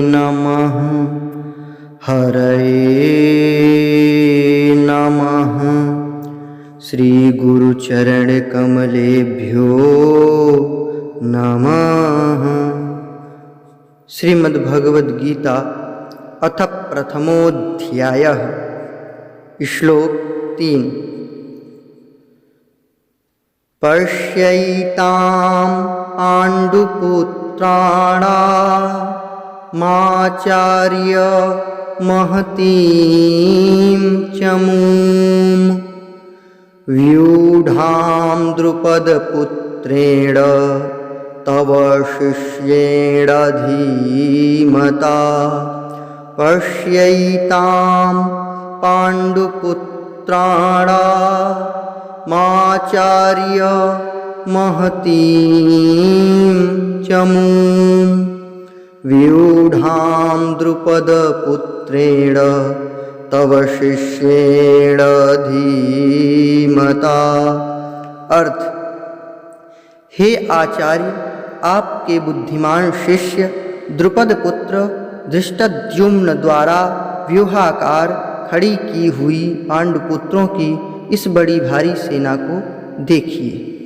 नमः। हरये नमः। श्री गुरुचरण कमलेभ्यो नमः। श्रीमद्भगवद गीता अथ प्रथमोऽध्यायः। श्लोक 3। पश्यैतां पाण्डुपुत्राणामाचार्य महतीं चमूं व्यूढां द्रुपदपुत्रेण तव शिष्येण धीमता। पश्यैतां पाण्डुपुत्राणामाचार्य महतीं चमूं व्यूढां द्रुपदपुत्रेण तव शिष्येण धीमता। अर्थ: हे आचार्य, आपके बुद्धिमान शिष्य द्रुपद पुत्र धृष्टद्युम्न द्वारा व्यूहाकार खड़ी की हुई पांडुपुत्रों की इस बड़ी भारी सेना को देखिए।